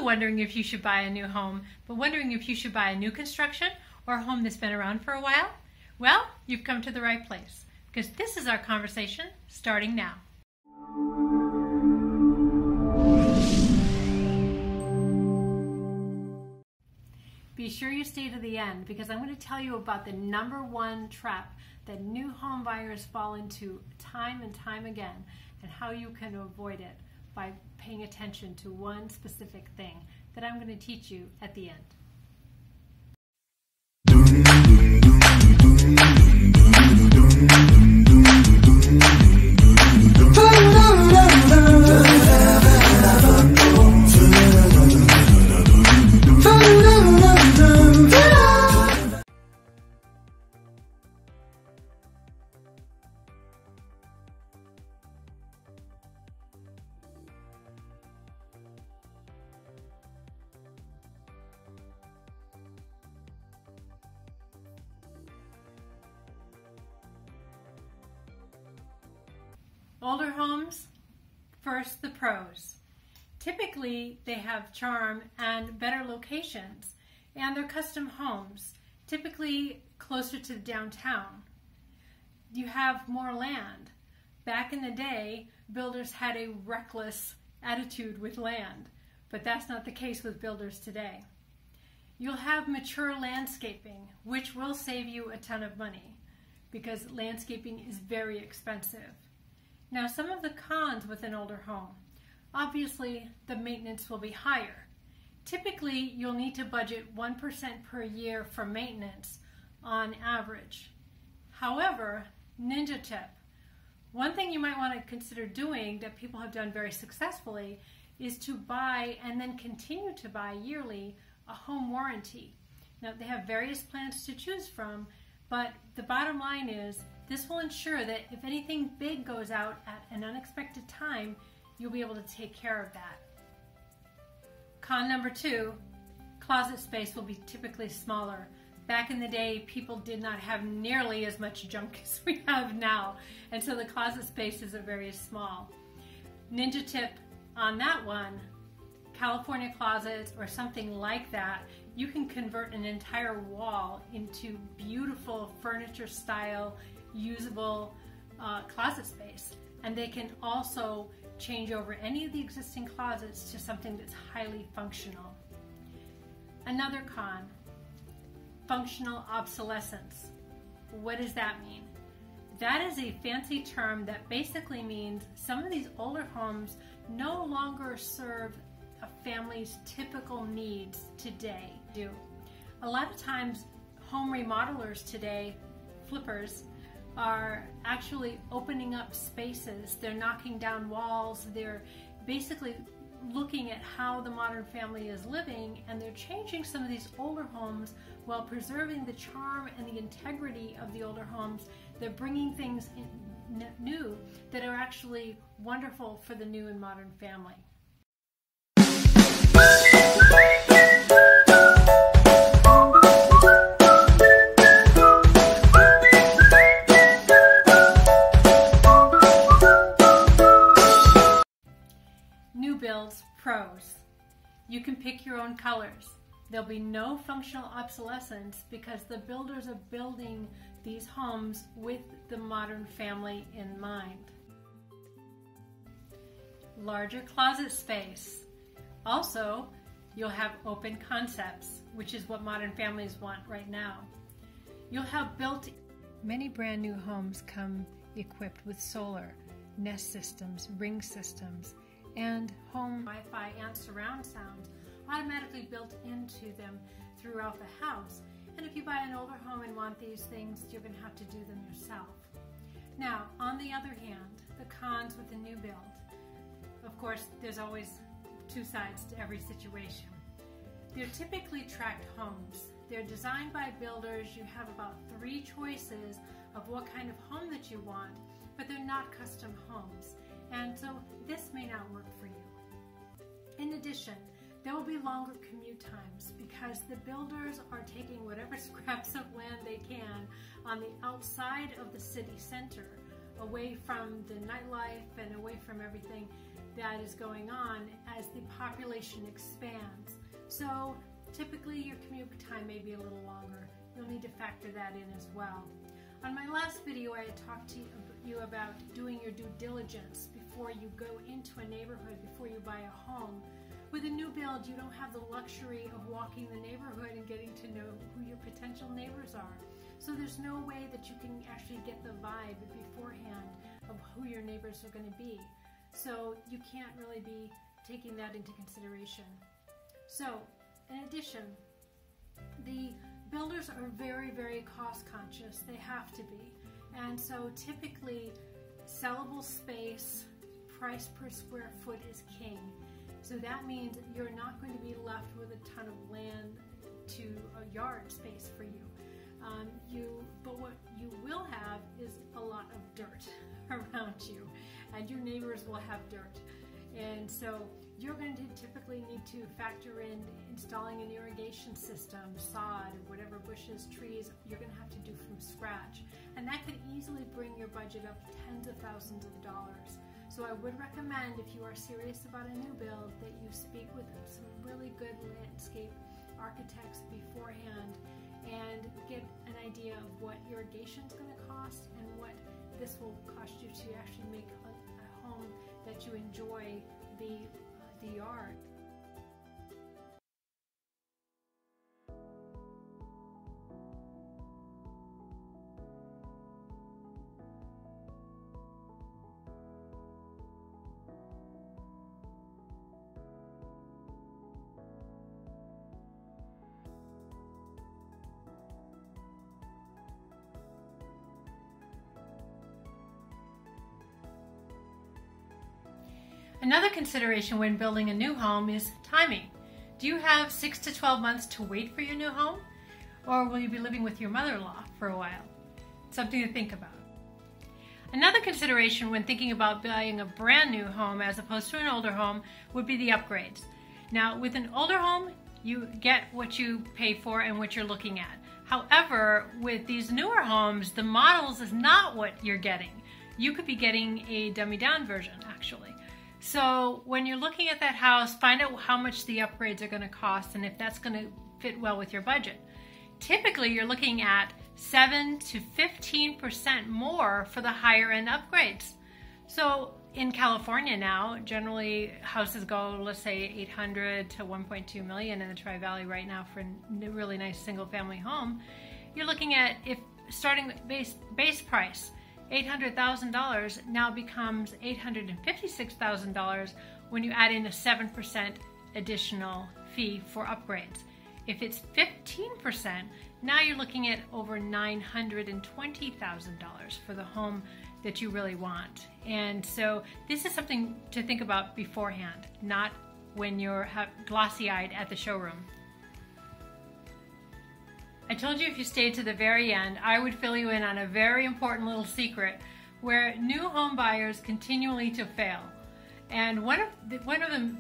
wondering if you should buy a new home, but wondering if you should buy a new construction or a home that's been around for a while? Well, you've come to the right place, because this is our conversation starting now. Be sure you stay to the end, because I'm going to tell you about the #1 trap that new home buyers fall into time and time again, and how you can avoid it by paying attention to one specific thing that I'm going to teach you at the end. Older homes, first the pros. Typically they have charm and better locations, and they're custom homes, typically closer to downtown. You have more land. Back in the day, builders had a reckless attitude with land, but that's not the case with builders today. You'll have mature landscaping, which will save you a ton of money, because landscaping is very expensive. Now, some of the cons with an older home. Obviously, the maintenance will be higher. Typically, you'll need to budget 1% per year for maintenance on average. However, ninja tip. One thing you might want to consider doing that people have done very successfully is to buy and then continue to buy yearly a home warranty. Now, they have various plans to choose from, but the bottom line is this will ensure that if anything big goes out at an unexpected time, you'll be able to take care of that. Con #2, closet space will be typically smaller. Back in the day, people did not have nearly as much junk as we have now, and so the closet spaces are very small. Ninja tip on that one, California closets or something like that, you can convert an entire wall into beautiful furniture style usable closet space, and they can also change over any of the existing closets to something that's highly functional. Another con, functional obsolescence. What does that mean? That is a fancy term that basically means some of these older homes no longer serve a family's typical needs today. A lot of times home remodelers today, flippers, are actually opening up spaces. They're knocking down walls. They're basically looking at how the modern family is living, and they're changing some of these older homes while preserving the charm and the integrity of the older homes. They're bringing things new that are actually wonderful for the new and modern family. New builds, pros. You can pick your own colors. There'll be no functional obsolescence because the builders are building these homes with the modern family in mind. Larger closet space. Also, you'll have open concepts, which is what modern families want right now. You'll have many brand new homes come equipped with solar, Nest systems, Ring systems, and home Wi-Fi and surround sound automatically built into them throughout the house. And if you buy an older home and want these things, you're going to have to do them yourself. Now, on the other hand, the cons with the new build. Of course, there's always two sides to every situation. They're typically tract homes. They're designed by builders. You have about 3 choices of what kind of home that you want, but they're not custom homes. And so this may not work for you. In addition, there will be longer commute times because the builders are taking whatever scraps of land they can on the outside of the city center, away from the nightlife and away from everything. that is going on as the population expands. So typically your commute time may be a little longer. You'll need to factor that in as well. On my last video, I had talked to you about doing your due diligence before you go into a neighborhood, before you buy a home. With a new build, you don't have the luxury of walking the neighborhood and getting to know who your potential neighbors are. So there's no way that you can actually get the vibe beforehand of who your neighbors are going to be. So you can't really be taking that into consideration. So in addition, the builders are very, very cost conscious. They have to be. And so typically sellable space, price per square foot is king. So that means you're not going to be left with a ton of land to a yard space for you. But what you will have is a lot of dirt around you, and your neighbors will have dirt. And so you're going to typically need to factor in installing an irrigation system, sod, whatever bushes, trees you're going to have to do from scratch. And that could easily bring your budget up tens of thousands of dollars. So I would recommend, if you are serious about a new build, that you speak with some really good landscape architects beforehand and get an idea of what irrigation is going to cost and what this will cost you to actually make a home that you enjoy the yard. Another consideration when building a new home is timing. Do you have 6 to 12 months to wait for your new home? Or will you be living with your mother-in-law for a while? Something to think about. Another consideration when thinking about buying a brand new home as opposed to an older home would be the upgrades. Now, with an older home, you get what you pay for and what you're looking at. However, with these newer homes, the models is not what you're getting. You could be getting a dummy-down version, actually. So when you're looking at that house, find out how much the upgrades are going to cost and if that's going to fit well with your budget. Typically, you're looking at 7 to 15% more for the higher end upgrades. So in California now, generally houses go, let's say 800 to 1.2 million in the Tri-Valley right now for a really nice single family home. You're looking at, if starting base price, $800,000 now becomes $856,000 when you add in a 7% additional fee for upgrades. If it's 15%, now you're looking at over $920,000 for the home that you really want. And so this is something to think about beforehand, not when you're glossy-eyed at the showroom. I told you if you stayed to the very end, I would fill you in on a very important little secret where new home buyers continually to fail. And one of the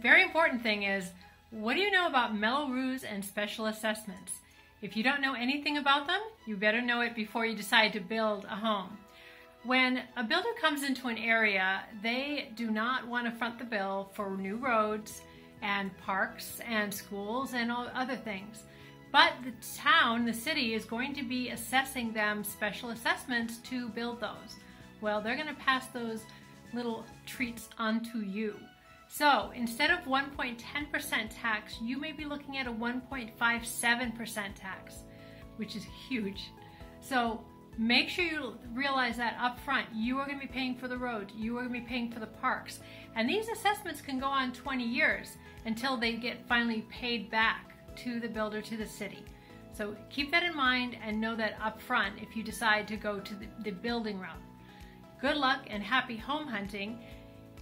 very important thing is, what do you know about Mello-Roos and special assessments? If you don't know anything about them, you better know it before you decide to build a home. When a builder comes into an area, they do not want to front the bill for new roads and parks and schools and all other things. But the town, the city, is going to be assessing them special assessments to build those. Well, they're going to pass those little treats onto you. So instead of 1.10% tax, you may be looking at a 1.57% tax, which is huge. So make sure you realize that up front. You are going to be paying for the road. You are going to be paying for the parks. And these assessments can go on 20 years until they get finally paid back to the builder, to the city. So keep that in mind and know that up front if you decide to go to the building route. Good luck and happy home hunting.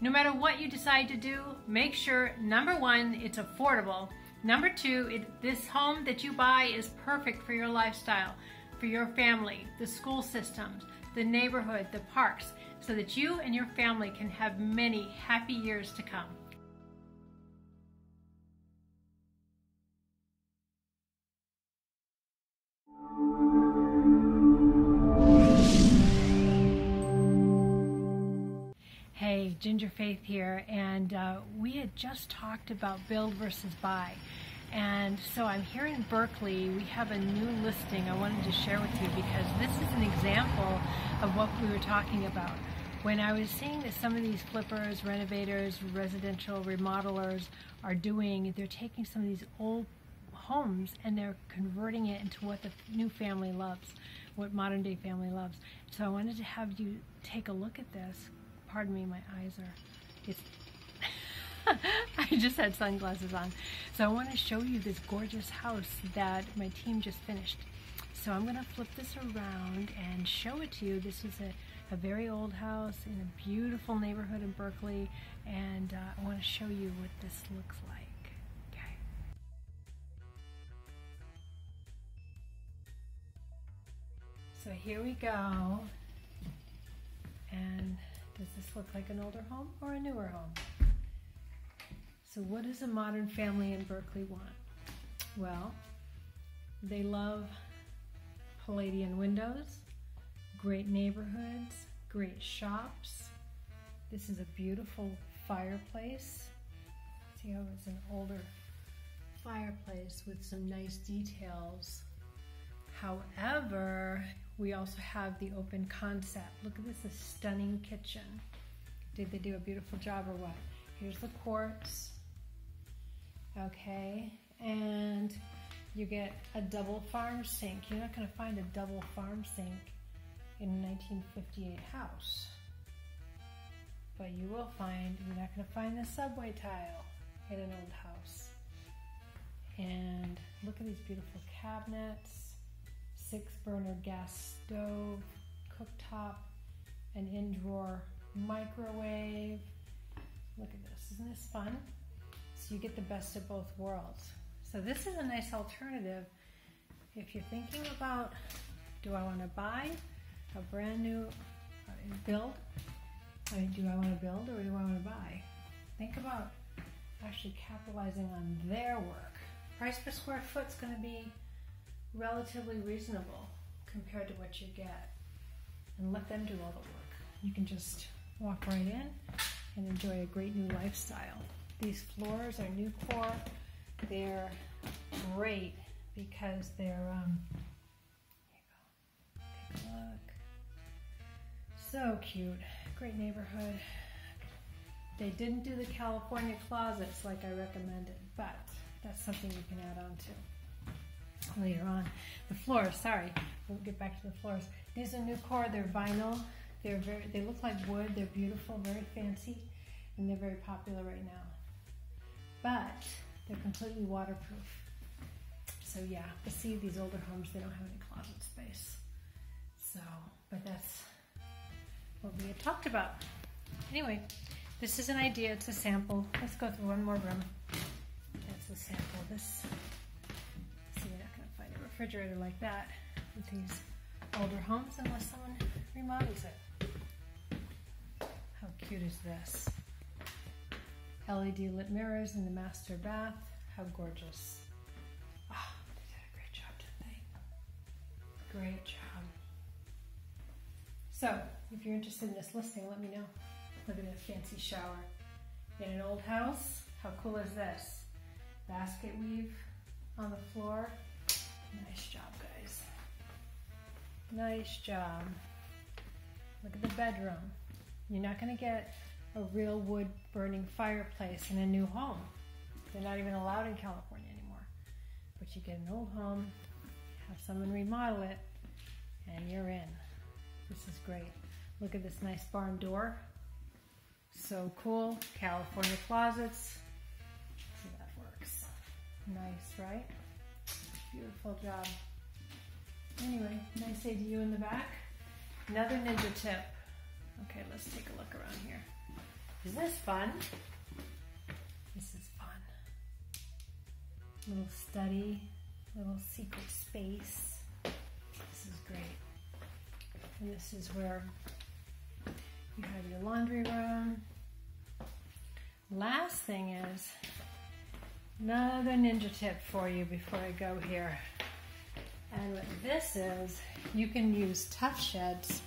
No matter what you decide to do, make sure, number one, it's affordable. Number two, this home that you buy is perfect for your lifestyle, for your family, the school systems, the neighborhood, the parks, so that you and your family can have many happy years to come. Ginger Faith here, and we had just talked about build versus buy. And so I'm here in Berkeley. We have a new listing I wanted to share with you because this is an example of what we were talking about. When I was seeing that some of these flippers, renovators, residential remodelers are doing, they're taking some of these old homes and they're converting it into what the new family loves, what modern day family loves. So I wanted to have you take a look at this. Pardon me, my eyes are, it's I just had sunglasses on. So I want to show you this gorgeous house that my team just finished. So I'm going to flip this around and show it to you. This is a very old house in a beautiful neighborhood in Berkeley, and I want to show you what this looks like. Okay. So here we go. And does this look like an older home or a newer home? So what does a modern family in Berkeley want? Well, they love Palladian windows, great neighborhoods, great shops. This is a beautiful fireplace. See how it's an older fireplace with some nice details. However, we also have the open concept. Look at this, a stunning kitchen. Did they do a beautiful job or what? Here's the quartz. Okay, and you get a double farm sink. You're not going to find a double farm sink in a 1958 house. But you will find, you're not going to find the subway tile in an old house. And look at these beautiful cabinets, 6-burner gas stove, cooktop, an in-drawer microwave. Look at this, isn't this fun? So you get the best of both worlds. So this is a nice alternative if you're thinking about, do I want to buy a brand new build? I mean, do I want to build or do I want to buy? Think about actually capitalizing on their work. Price per square foot is going to be relatively reasonable compared to what you get, and let them do all the work. You can just walk right in and enjoy a great new lifestyle. These floors are new core. They're great because they're, here you go, take a look. So cute, great neighborhood. They didn't do the California closets like I recommended, but that's something you can add on to later on. The floors, sorry, we'll get back to the floors. These are new core, they're vinyl. They look like wood, they're beautiful, very fancy, and they're very popular right now. But they're completely waterproof. So yeah, but see, these older homes, they don't have any closet space. So, but that's what we had talked about. Anyway, this is an idea, it's a sample. Let's go through one more room. That's a sample. This, see, you're not gonna find a refrigerator like that with these older homes unless someone remodels it. How cute is this? LED lit mirrors in the master bath. How gorgeous. Oh, they did a great job, didn't they? Great job. So, if you're interested in this listing, let me know. Look at this fancy shower. In an old house, how cool is this? Basket weave on the floor. Nice job, guys. Nice job. Look at the bedroom. You're not going to get a real wood burning fireplace in a new home. They're not even allowed in California anymore. But you get an old home, have someone remodel it, and you're in. This is great. Look at this nice barn door. So cool. California closets. See, that works. Nice, right? Beautiful job. Anyway, nice ADU in the back. Another ninja tip. Okay, let's take a look around here. Isn't this fun? This is fun. Little study, little secret space. This is great. And this is where you have your laundry room. Last thing is, another ninja tip for you before I go here. And what this is, you can use tough sheds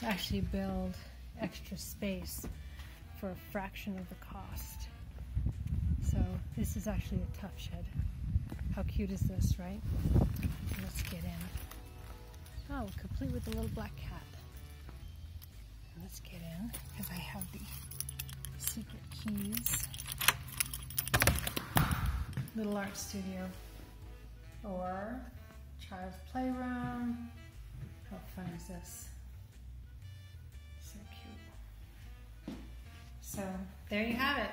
to actually build extra space for a fraction of the cost. So this is actually a tough shed. How cute is this, right? Let's get in. Oh, complete with the little black cat. Let's get in because I have the secret keys. Little art studio or child's playroom. How fun is this? So cute. So there you have it.